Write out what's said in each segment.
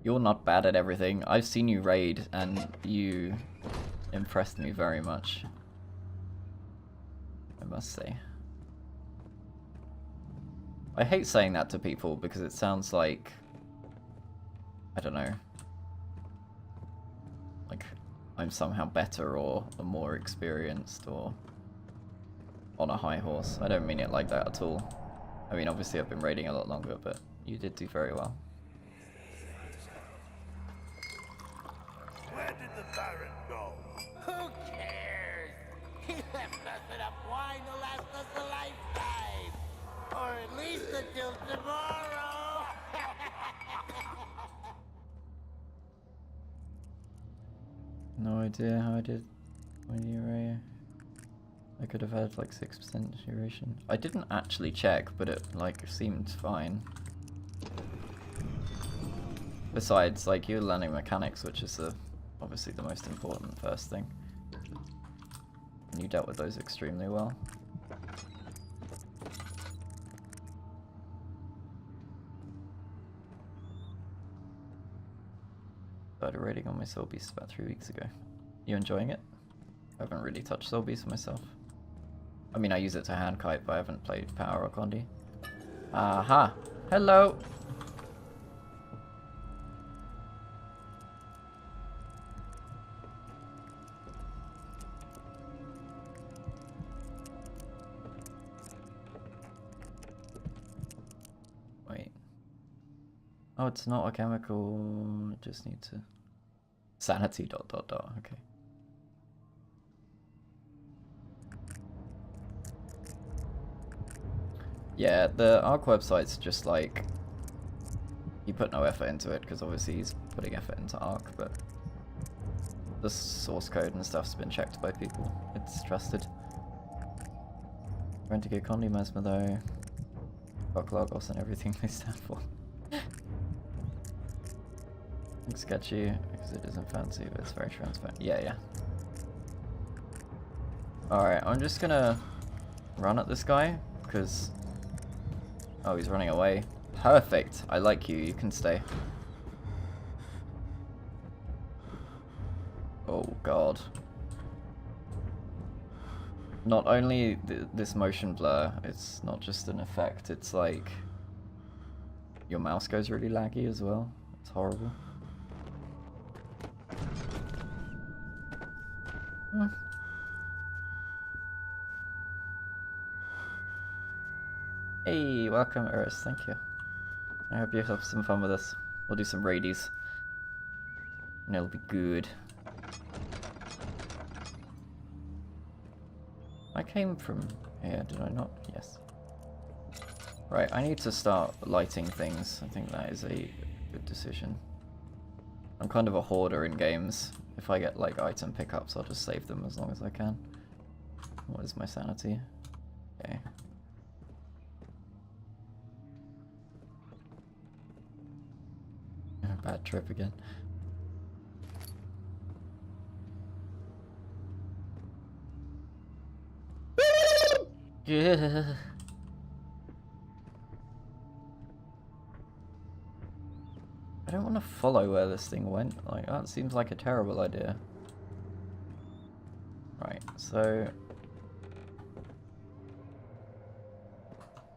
You're not bad at everything. I've seen you raid, and you impressed me very much. I must say. I hate saying that to people because it sounds like, I don't know, like I'm somehow better or more experienced or on a high horse. I don't mean it like that at all. I mean, obviously I've been raiding a lot longer, but you did do very well. Where did the Baron go? Who cares? He left us enough wine to last us a lifetime. Or at least until tomorrow. No idea how I did when you I could have had like 6% duration. I didn't actually check, but it like seemed fine. Besides, like, you're learning mechanics, which is obviously the most important first thing. And you dealt with those extremely well. Started raiding on my Soul Beast about 3 weeks ago. You enjoying it? I haven't really touched Soul Beast myself. I mean, I use it to hand kite, but I haven't played Power or Condi. Aha! Hello! Wait. Oh, it's not a chemical. I just need to... Sanity ... Okay. Yeah, the ARC website's just like, you put no effort into it because obviously he's putting effort into ARC, but the source code and stuff's been checked by people. It's trusted. Going to get Condi Mesmer though. Fuck Logos and everything they stand for. Looks sketchy because it isn't fancy, but it's very transparent. Yeah. Alright, I'm just gonna run at this guy because... Oh, he's running away. Perfect. I like you. You can stay. Oh, God. Not only this motion blur, it's not just an effect, it's like... Your mouse goes really laggy as well. It's horrible. Hey, welcome, Eris. Thank you. I hope you have some fun with us. We'll do some raidies. And it'll be good. I came from here, did I not? Yes. Right, I need to start lighting things. I think that is a good decision. I'm kind of a hoarder in games. If I get like item pickups, I'll just save them as long as I can. What is my sanity? Okay. Bad trip again. Yeah. I don't want to follow where this thing went. Like, that seems like a terrible idea. Right, so...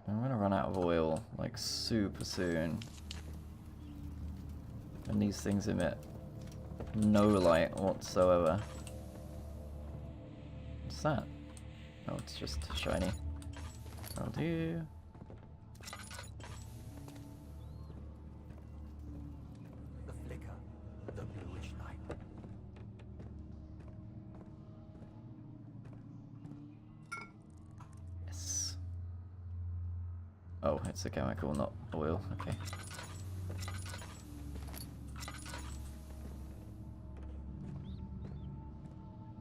I'm gonna run out of oil, like, super soon. And these things emit no light whatsoever. What's that? Oh, it's just shiny. I'll do. The flicker, the bluish light. Yes. Oh, it's a chemical, not oil. Okay.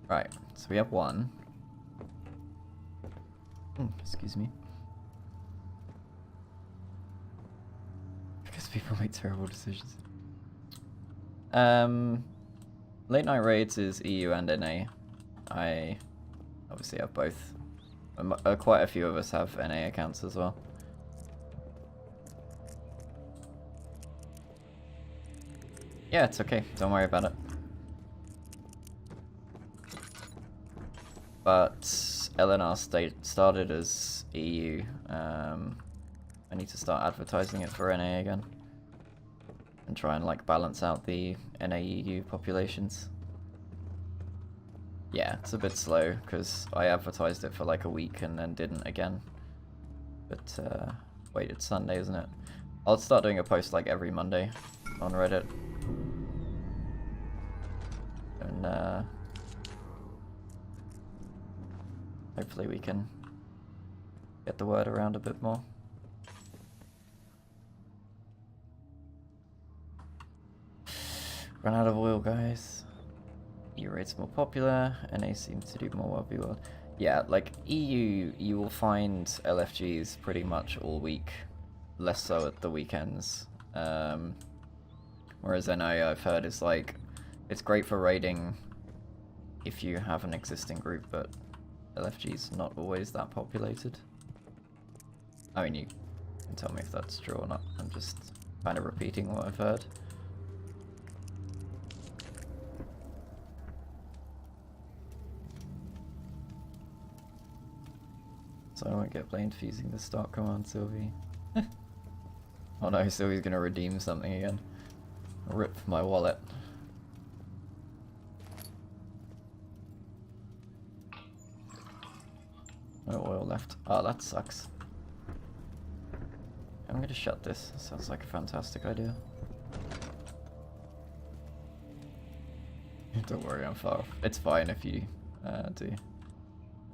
Right, so we have one. Excuse me. Because people make terrible decisions. Late night raids is EU and NA. I obviously have both. Quite a few of us have NA accounts as well. Yeah, it's okay. Don't worry about it. But LNR started as EU. I need to start advertising it for NA again. And try and like balance out the NA-EU populations. Yeah, it's a bit slow because I advertised it for like a week and then didn't again. But wait, it's Sunday, isn't it? I'll start doing a post like every Monday on Reddit. And hopefully we can get the word around a bit more. Run out of oil, guys. EU rate's more popular, NA seems to do more WB world. Yeah, like EU, you will find LFGs pretty much all week, less so at the weekends. Whereas NA, I've heard, is like, it's great for raiding if you have an existing group, but LFG's not always that populated. I mean, you can tell me if that's true or not. I'm just kind of repeating what I've heard. So I won't get blamed for using the start command, Sylvie. Oh no, Sylvie's gonna redeem something again. Rip my wallet. No oil left. Oh, that sucks. I'm gonna shut this. Sounds like a fantastic idea. Don't worry, I'm far off. It's fine if you do.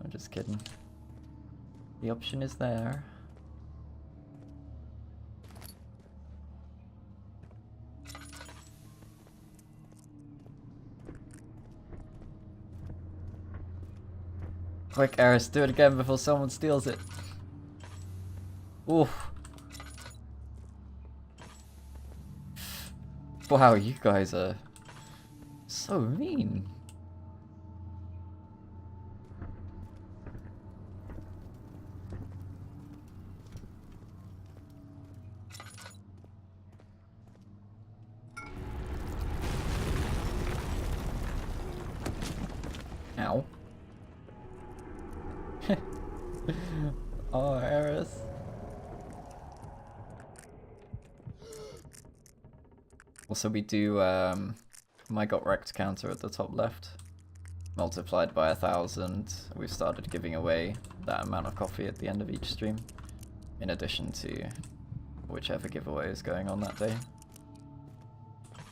I'm just kidding. The option is there. Quick, Eris, do it again before someone steals it. Oof. Wow, you guys are so mean. Ow. Oh, Eris. Also, we do my got wrecked counter at the top left, multiplied by 1,000. We've started giving away that amount of coffee at the end of each stream, in addition to whichever giveaway is going on that day.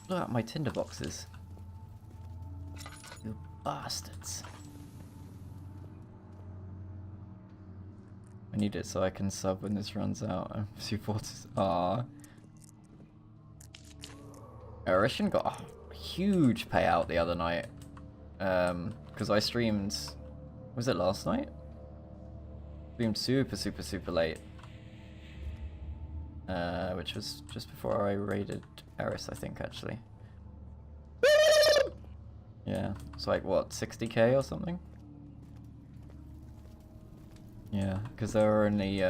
Look at my tinder boxes. You bastards. I need it so I can sub when this runs out. I'm supported. Aww. Erishan got a huge payout the other night. Because I streamed... Was it last night? Streamed super late. Which was just before I raided Eris, I think, actually. Yeah, it's like, what, 60k or something? Yeah, because there were only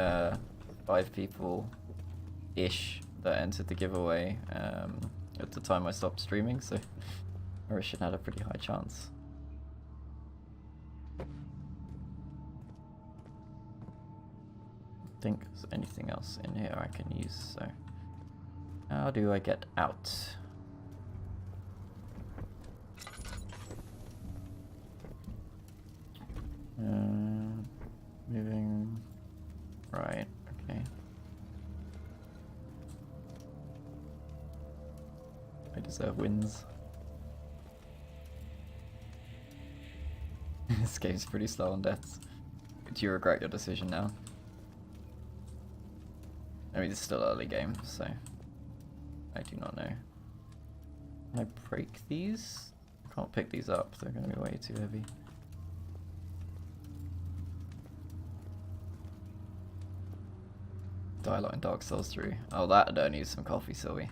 5 people-ish that entered the giveaway at the time I stopped streaming, so Erishan had a pretty high chance. I think there's anything else in here I can use, so how do I get out? Moving right, okay. I deserve wins. This game's pretty slow on deaths. Do you regret your decision now? I mean, it's still early game, so I do not know. Can I break these? I can't pick these up, they're going to be way too heavy. Dialogue in Dark Souls 3. Oh, that don't need some coffee, Sylvie.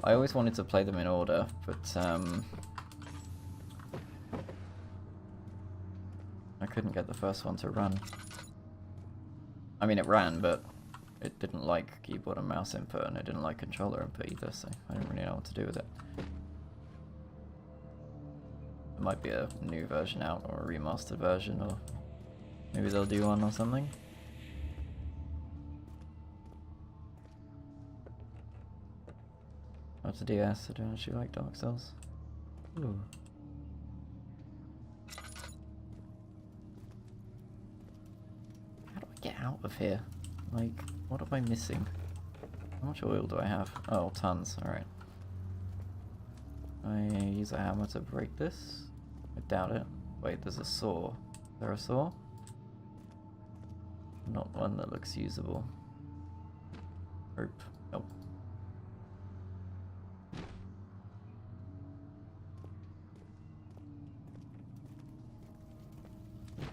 I always wanted to play them in order, but I couldn't get the first one to run. I mean, it ran, but it didn't like keyboard and mouse input, and it didn't like controller input either, so I didn't really know what to do with it. There might be a new version out, or a remastered version, or maybe they'll do one or something. That's a DS, I don't actually like Dark Souls. Ooh. How do I get out of here? Like, what am I missing? How much oil do I have? Oh, tons, alright. I use a hammer to break this? I doubt it. Wait, there's a saw. Is there a saw? Not one that looks usable. Rope. Nope.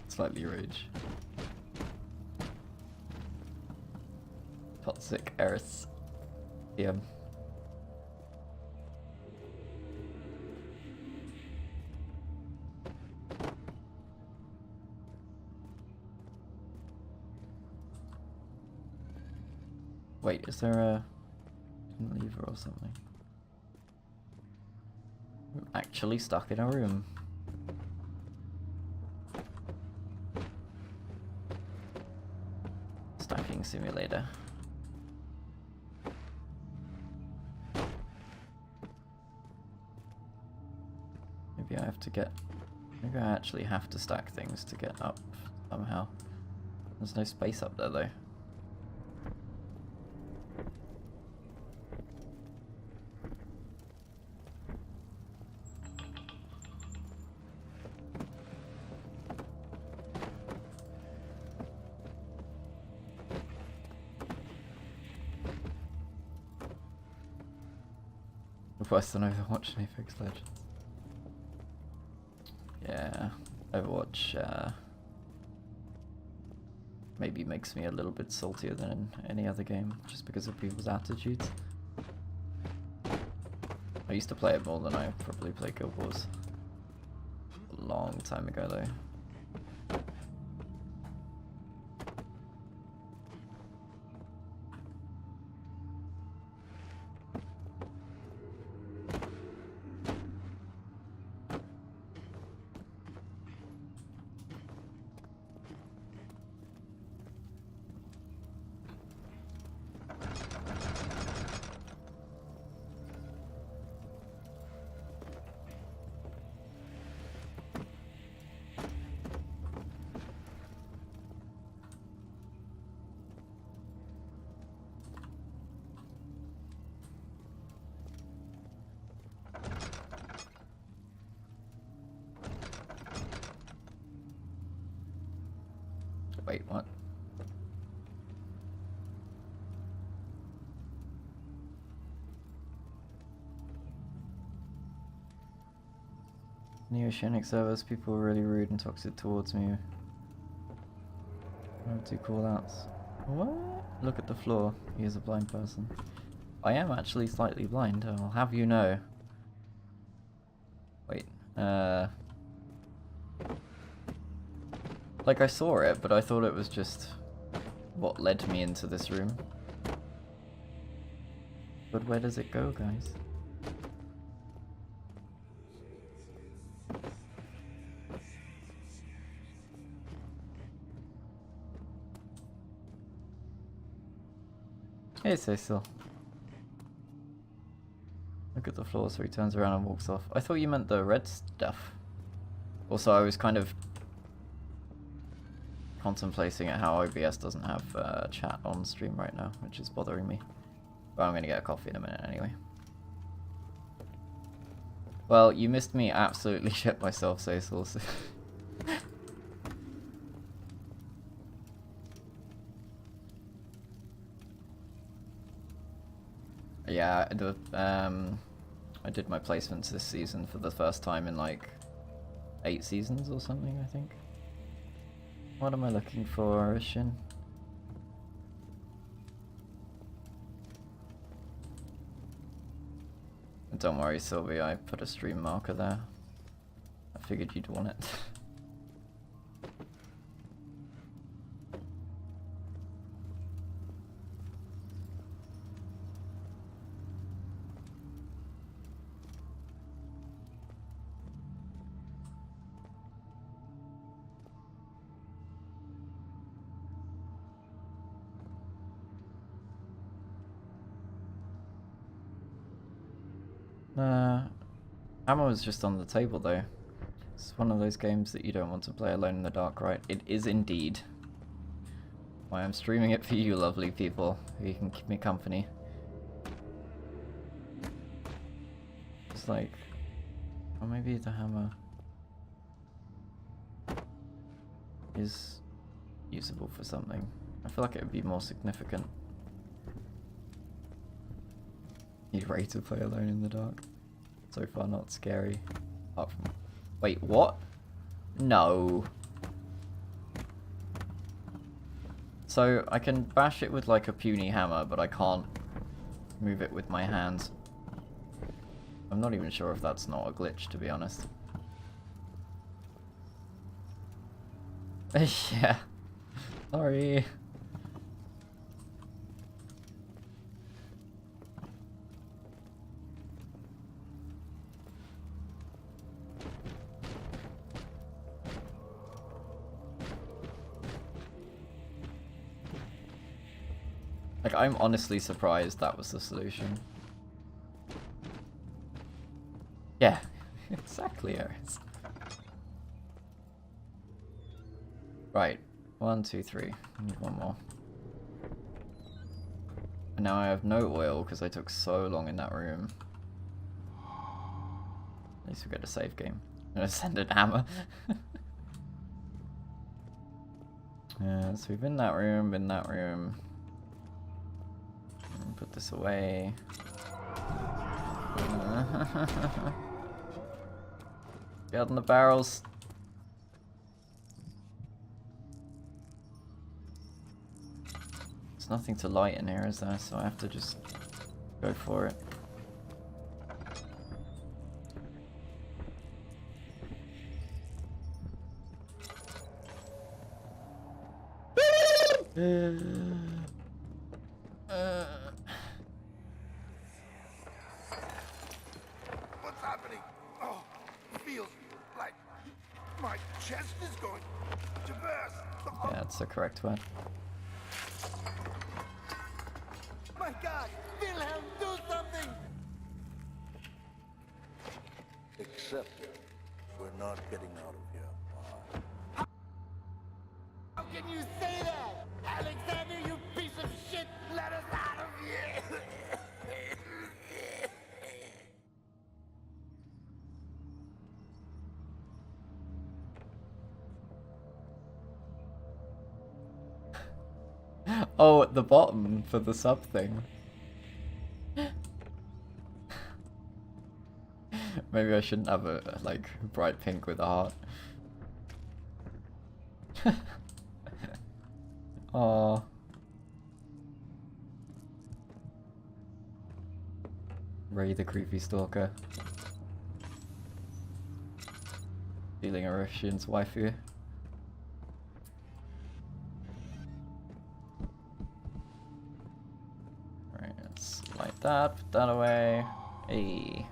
Slightly rage. Toxic Eris. Yeah. Wait, is there a lever or something? I'm actually stuck in a room. Stacking simulator. Maybe I have to get... Maybe I actually have to stack things to get up somehow. There's no space up there though. Worse than Overwatch and Apex Legends. Yeah, Overwatch maybe makes me a little bit saltier than in any other game, just because of people's attitudes. I used to play it more than I probably played Guild Wars. A long time ago though. Wait, what? In the oceanic service, people were really rude and toxic towards me. I have two call-outs. What? Look at the floor. He is a blind person. I am actually slightly blind, I'll have you know. Wait, like I saw it, but I thought it was just what led me into this room. But where does it go, guys? Hey, Cecil. Look at the floor, so he turns around and walks off. I thought you meant the red stuff. Also, I was kind of contemplating at how OBS doesn't have chat on stream right now, which is bothering me. But I'm gonna get a coffee in a minute anyway. Well, you missed me absolutely shit myself, Cecil. So yeah, I did my placements this season for the first time in like 8 seasons or something, I think. What am I looking for, Shin? Don't worry, Sylvie, I put a stream marker there. I figured you'd want it. Hammer was just on the table though. It's one of those games that you don't want to play alone in the dark, right? It is indeed. Why I'm streaming it for you lovely people, who can keep me company. It's like, or maybe the hammer is usable for something. I feel like it would be more significant. You'd ready to play alone in the dark? So far not scary. Apart from... Wait, what? No. So I can bash it with like a puny hammer, but I can't move it with my hands. I'm not even sure if that's not a glitch, to be honest. Yeah. Sorry. Like, I'm honestly surprised that was the solution. Yeah, exactly, Aris. Right, 1, 2, 3. I need one more. And now I have no oil because I took so long in that room. At least we get a save game. I'm gonna send an hammer. Yeah, so we've been in that room, Put this away. Get on the barrels. There's nothing to light in here, is there? So I have to just go for it. What's happening? Oh, feels like my chest is going to burst. Yeah, that's the correct word. My God, Wilhelm, do something! Except we're not getting out of here. How can you say that? Alexander, you piece of shit! Let us out of here! Oh, at the bottom for the sub thing. Maybe I shouldn't have a like bright pink with a heart. Aww. Ray the creepy stalker. Stealing a Russian's waifu. Right, let's light that, put that away. Hey.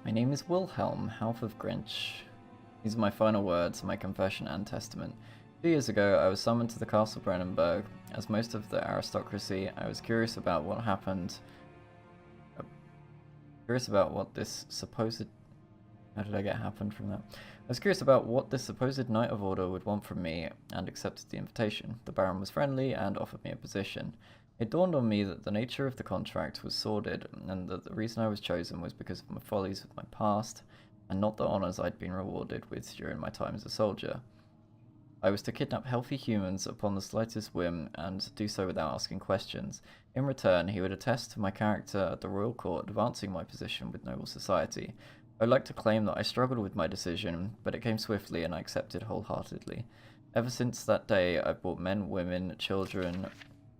My name is Wilhelm, half of Grinch. These are my final words, my confession and testament. 2 years ago, I was summoned to the Castle Brennenburg. As most of the aristocracy, I was curious about what happened. Curious about what this supposed... How did I get happened from that? I was curious about what this supposed Knight of Order would want from me, and accepted the invitation. The Baron was friendly and offered me a position. It dawned on me that the nature of the contract was sordid, and that the reason I was chosen was because of my follies with my past, and not the honours I'd been rewarded with during my time as a soldier. I was to kidnap healthy humans upon the slightest whim, and do so without asking questions. In return, he would attest to my character at the royal court, advancing my position with noble society. I'd like to claim that I struggled with my decision, but it came swiftly and I accepted wholeheartedly. Ever since that day, I've brought men, women, children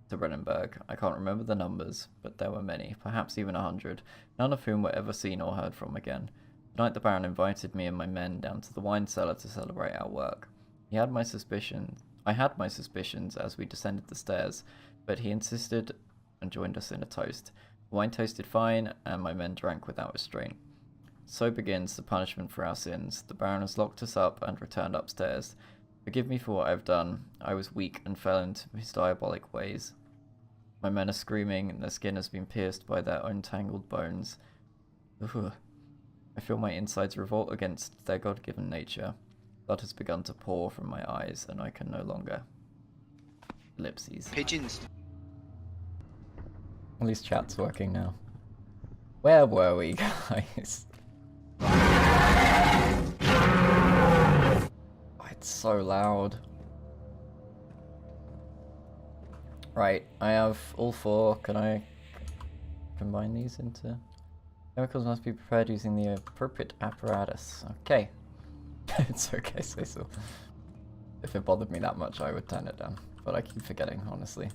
to Brennenburg. I can't remember the numbers, but there were many, perhaps even 100, none of whom were ever seen or heard from again. Tonight the Baron invited me and my men down to the wine cellar to celebrate our work. I had my suspicions as we descended the stairs, but he insisted and joined us in a toast. The wine tasted fine, and my men drank without restraint. So begins the punishment for our sins. The Baron has locked us up and returned upstairs. Forgive me for what I've done. I was weak and fell into his diabolic ways. My men are screaming, and their skin has been pierced by their own tangled bones. Ugh. I feel my insides revolt against their God-given nature. Blood has begun to pour from my eyes, and I can no longer. Ellipses. Pigeons. At least chat's working now. Where were we, guys? Oh, it's so loud. Right, I have all 4. Can I combine these into... Chemicals must be prepared using the appropriate apparatus. Okay. It's okay, Cecil. If it bothered me that much, I would turn it down. But I keep forgetting, honestly.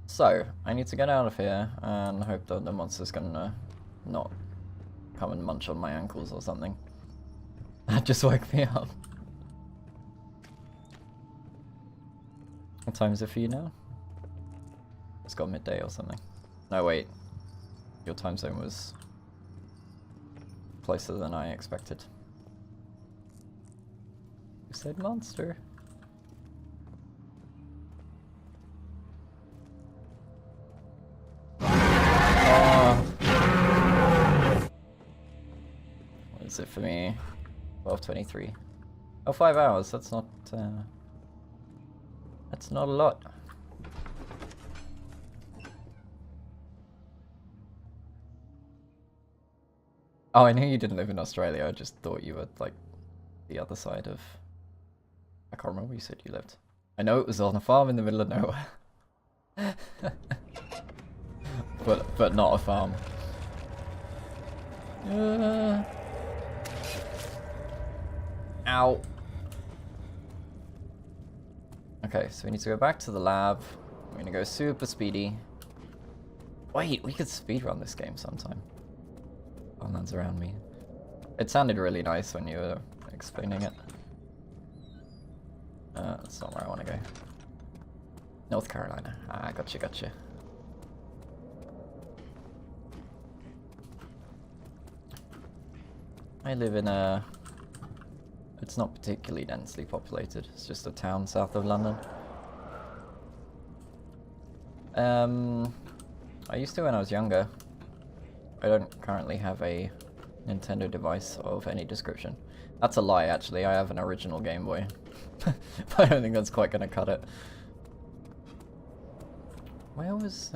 So, I need to get out of here and hope that the monster's gonna not come and munch on my ankles or something. That just woke me up. What time is it for you now? It's got midday or something. No, wait. Your time zone was closer than I expected. You said monster. What is it for me? 12:23. Oh, 5 hours. That's not a lot. Oh, I knew you didn't live in Australia. I just thought you were like the other side of... I can't remember where you said you lived. I know it was on a farm in the middle of nowhere. but not a farm. Ow. Okay, so we need to go back to the lab. We're gonna go super speedy. Wait, we could speedrun this game sometime. Farmlands around me. It sounded really nice when you were explaining it. That's not where I want to go. North Carolina. Ah, gotcha. I live in a... It's not particularly densely populated. It's just a town south of London. I used to when I was younger. I don't currently have a Nintendo device of any description. That's a lie, actually. I have an original Game Boy. But I don't think that's quite gonna cut it. Where was,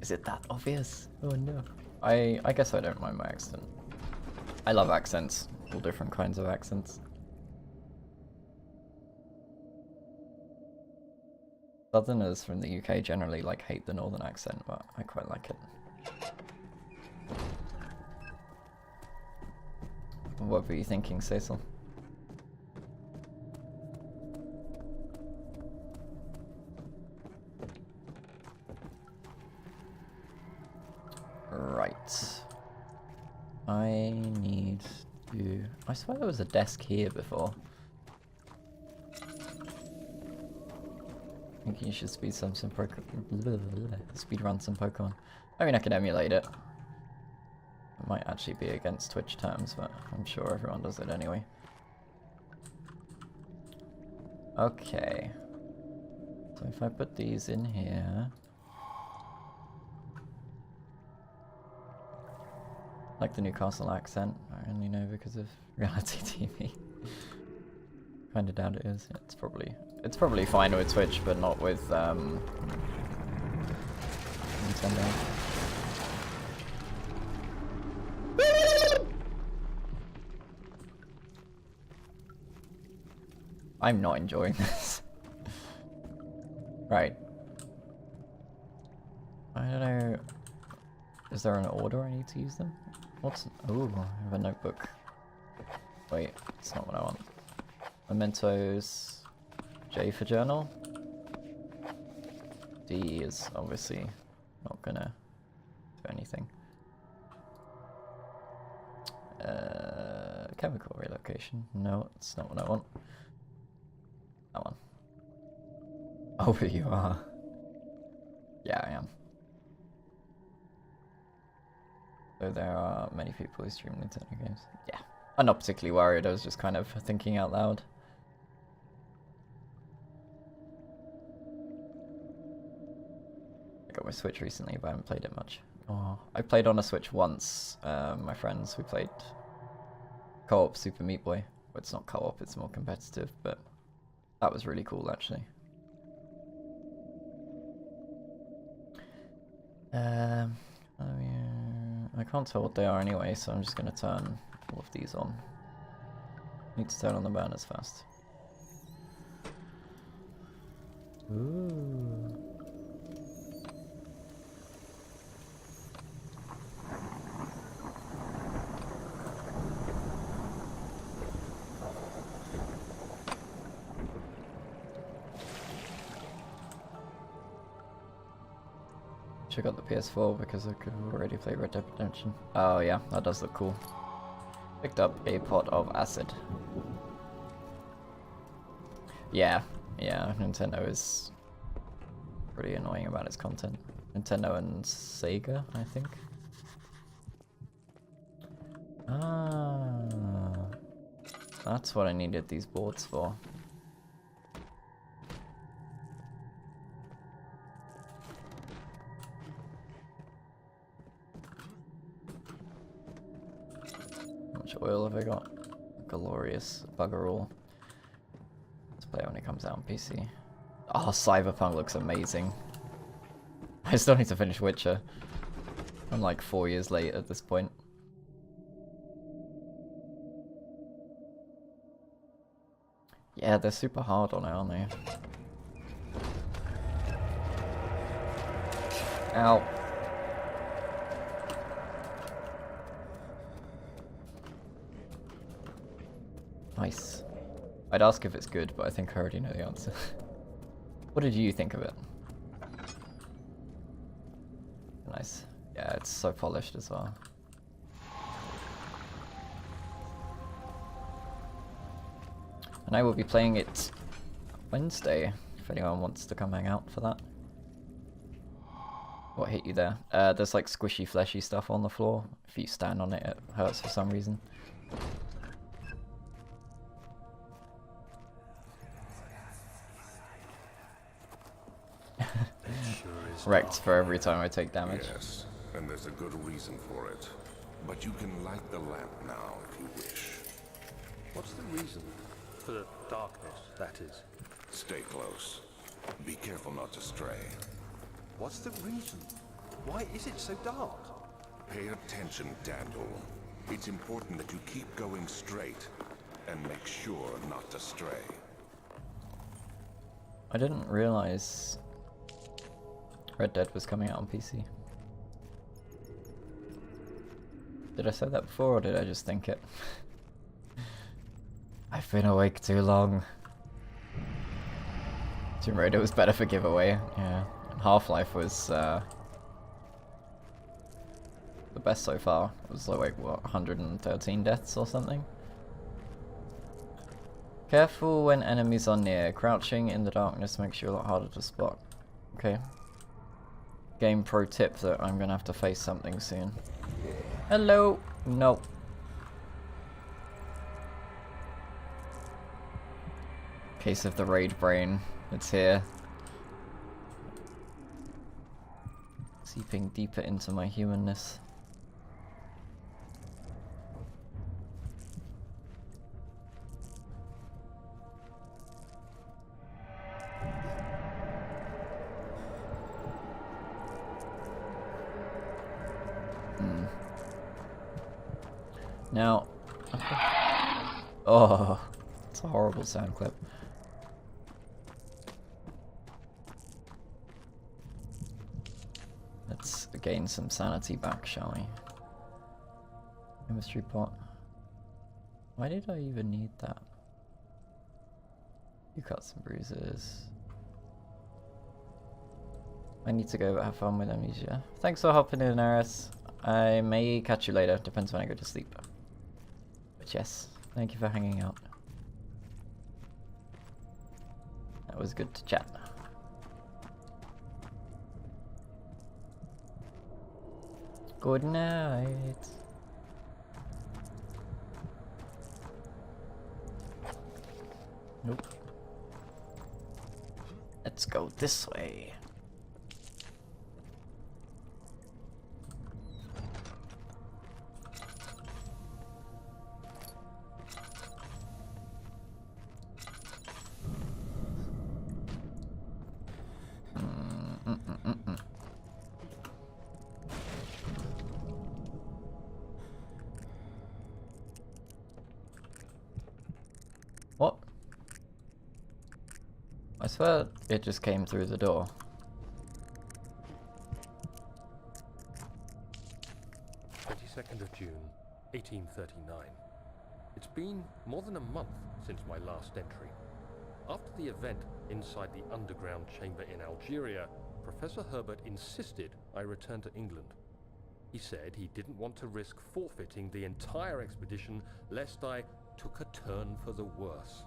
Is it that obvious? Oh no. I guess I don't mind my accent. I love accents. All different kinds of accents. Southerners from the UK generally like hate the northern accent, but I quite like it. What were you thinking, Cecil? Right. I need to... I swear there was a desk here before. I think you should speed run some Pokemon. I mean, I can emulate it. It might actually be against Twitch terms, but I'm sure everyone does it anyway. Okay. So if I put these in here... Like the Newcastle accent, I only know because of reality TV. Kinda doubt it is. It's probably fine with Twitch, but not with Nintendo. I'm not enjoying this. Right. I don't know. Is there an order I need to use them? What's... Ooh, I have a notebook. Wait, that's not what I want. Mementos... J for journal. D is obviously not gonna do anything. Chemical relocation. No, it's not what I want. That one. Oh, you are. Yeah, I am. So there are many people who stream Nintendo games. Yeah. I'm not particularly worried, I was just kind of thinking out loud. I got my Switch recently, but I haven't played it much. Oh, I played on a Switch once. My friends, we played co-op Super Meat Boy. Well, it's not co-op, it's more competitive, but that was really cool, actually. I can't tell what they are anyway, so I'm just going to turn all of these on. Need to turn on the burners first. Ooh. I got the PS4 because I could already play Red Dead Redemption. Oh yeah, that does look cool. Picked up a pot of acid. Yeah, Nintendo is pretty annoying about its content. Nintendo and Sega, I think. Ah, that's what I needed these boards for. How much oil have I got? Glorious bugger all. Let's play it when it comes out on PC. Oh, Cyberpunk looks amazing. I still need to finish Witcher. I'm like 4 years late at this point. Yeah, they're super hard on it, aren't they? Ow. Nice. I'd ask if it's good, but I think I already know the answer. What did you think of it? Nice. Yeah, it's so polished as well. And I will be playing it Wednesday, if anyone wants to come hang out for that. What hit you there? There's like squishy, fleshy stuff on the floor. If you stand on it, it hurts for some reason. Wrecked for every time I take damage. Yes, and there's a good reason for it. But you can light the lamp now if you wish. What's the reason? For the darkness, that is. Stay close. Be careful not to stray. What's the reason? Why is it so dark? Pay attention, Daniel. It's important that you keep going straight and make sure not to stray. I didn't realize Red Dead was coming out on PC. Did I say that before, or did I just think it? I've been awake too long. Tomb Raider was better for giveaway, yeah. And Half-Life was the best so far. It was like, what, 113 deaths or something? Careful when enemies are near. Crouching in the darkness makes you a lot harder to spot. Okay. Game pro tip that I'm gonna have to face something soon. Hello! No. Case of the raid brain. It's here. Seeping deeper into my humanness. Now, oh, it's a horrible sound clip. Let's gain some sanity back, shall we? Chemistry pot. Why did I even need that? You cut some bruises. I need to go but have fun with Amnesia. Thanks for hopping in, Eris. I may catch you later, depends when I go to sleep. But yes, thank you for hanging out. Always good to chat. Good night. Nope. Let's go this way. What? I swear it just came through the door. Of June, 1839. It's been more than a month since my last entry. After the event inside the underground chamber in Algeria, Professor Herbert insisted I return to England. He said he didn't want to risk forfeiting the entire expedition lest I took a turn for the worse.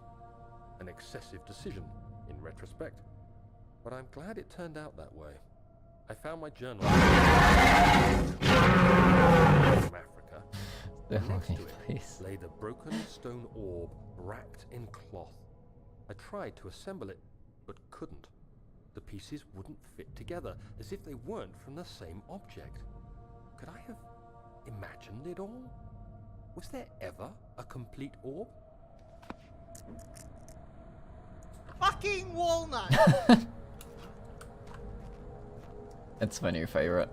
An excessive decision, in retrospect. But I'm glad it turned out that way. I found my journal from Africa. Next to it lay the broken stone orb wrapped in cloth. I tried to assemble it, but couldn't. The pieces wouldn't fit together, as if they weren't from the same object. Could I have imagined it all? Was there ever a complete orb? Fucking walnut! It's my new favorite.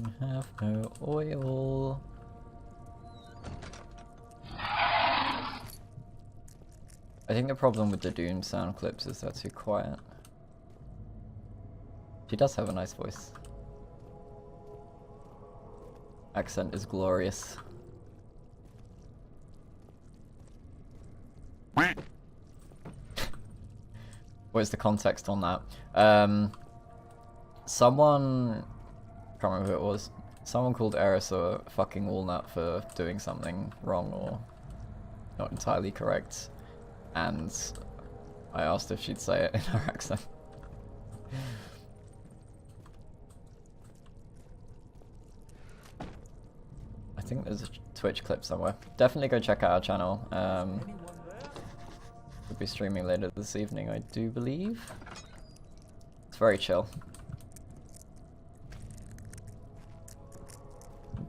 I have no oil. I think the problem with the Doom sound clips is they're too quiet. She does have a nice voice. Accent is glorious. What is the context on that? Someone, can't remember who it was, someone called Eris a fucking walnut for doing something wrong or not entirely correct, and I asked if she'd say it in her accent. I think there's a Twitch clip somewhere. Definitely go check out our channel. We'll be streaming later this evening, I do believe. It's very chill.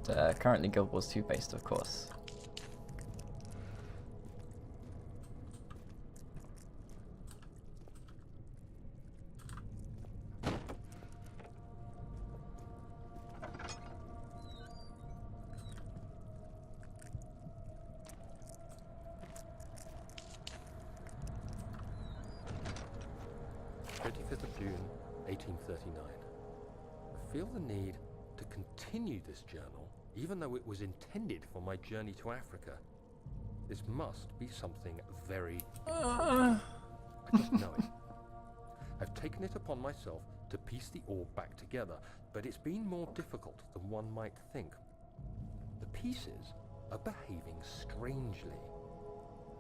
And, currently Guild Wars 2 based, of course. I feel the need to continue this journal, even though it was intended for my journey to Africa. This must be something very... I just know it. I've taken it upon myself to piece the orb back together, but it's been more difficult than one might think. The pieces are behaving strangely.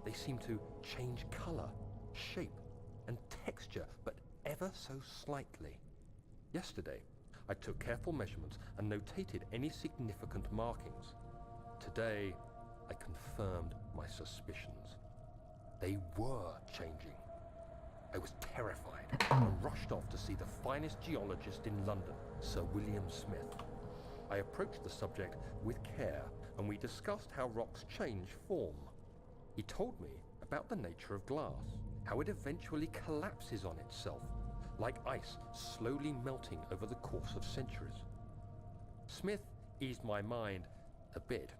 They seem to change color, shape, and texture, but ever so slightly. Yesterday, I took careful measurements and notated any significant markings. Today, I confirmed my suspicions. They were changing. I was terrified and rushed off to see the finest geologist in London, Sir William Smith. I approached the subject with care, and we discussed how rocks change form. He told me about the nature of glass, how it eventually collapses on itself, like ice slowly melting over the course of centuries. Smith eased my mind a bit,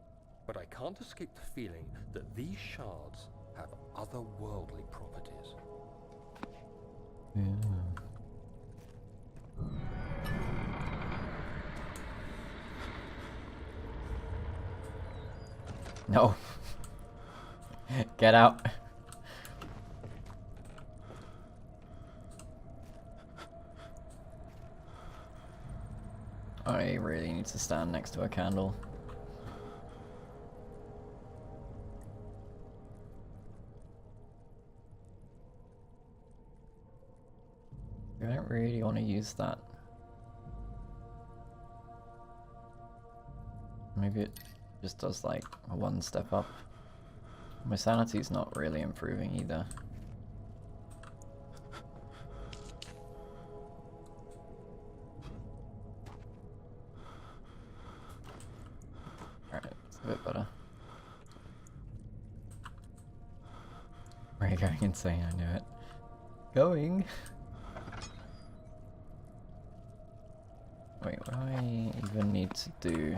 but I can't escape the feeling that these shards have otherworldly properties. No. Get out. I really need to stand next to a candle. want to use that. Maybe it just does like a one step up. My sanity's not really improving either. Alright, it's a bit better. We're going insane, I knew it. Going! Wait, what do I even need to do?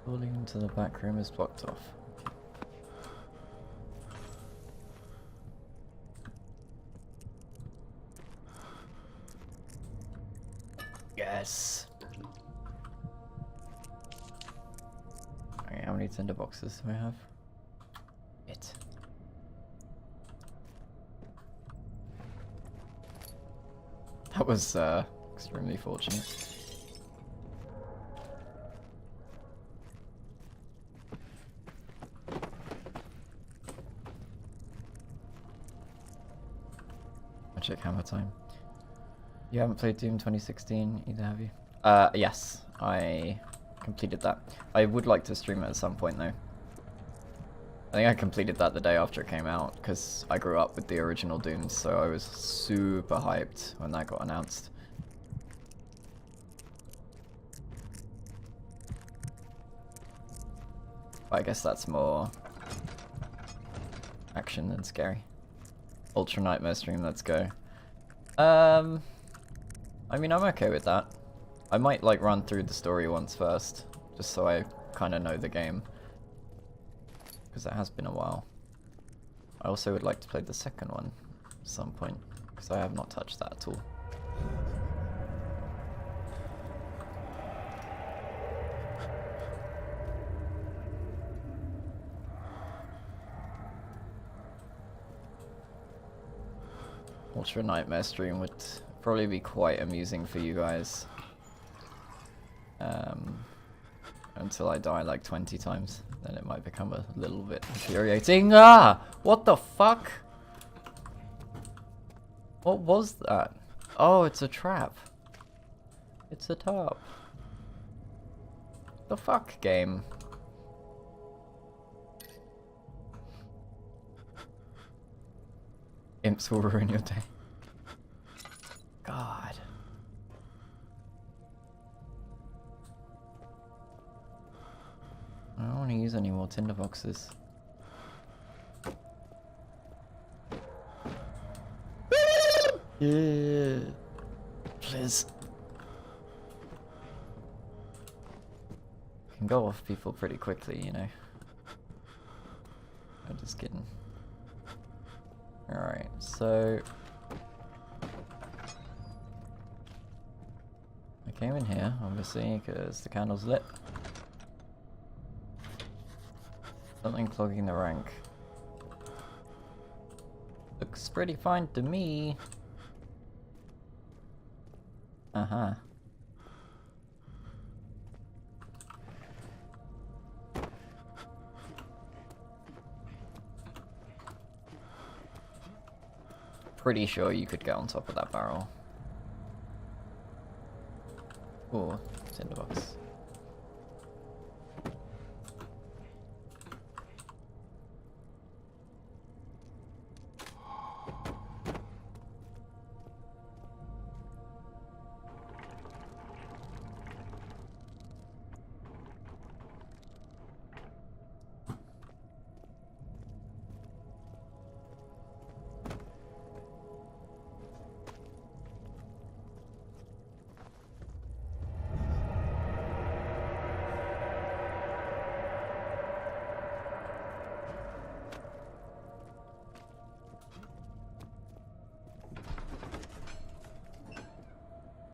Falling into the back room is blocked off. Yes! Okay, how many tinder boxes do I have? It. That was extremely fortunate. Check hammer time. You haven't played Doom 2016 either, have you? Yes, I completed that. I would like to stream it at some point though. I think I completed that the day after it came out because I grew up with the original Doom, so I was super hyped when that got announced. But I guess that's more action than scary. Ultra Nightmare stream, let's go. I mean, I'm okay with that. I might like run through the story once first, just so I kind of know the game. Because it has been a while. I also would like to play the second one at some point, because I have not touched that at all. Ultra Nightmare stream would probably be quite amusing for you guys. Until I die like 20 times. Then it might become a little bit infuriating. Ah! What the fuck? What was that? Oh, it's a trap. It's a top. The fuck, game? Imps will ruin your day. God. I don't want to use any more tinderboxes. Yeah. Please. Can go off people pretty quickly, you know. I'm just kidding. Alright, so I came in here, obviously, because the candle's lit. Something clogging the rank. Looks pretty fine to me. Uh-huh. Pretty sure you could get on top of that barrel. Ooh, tinderbox.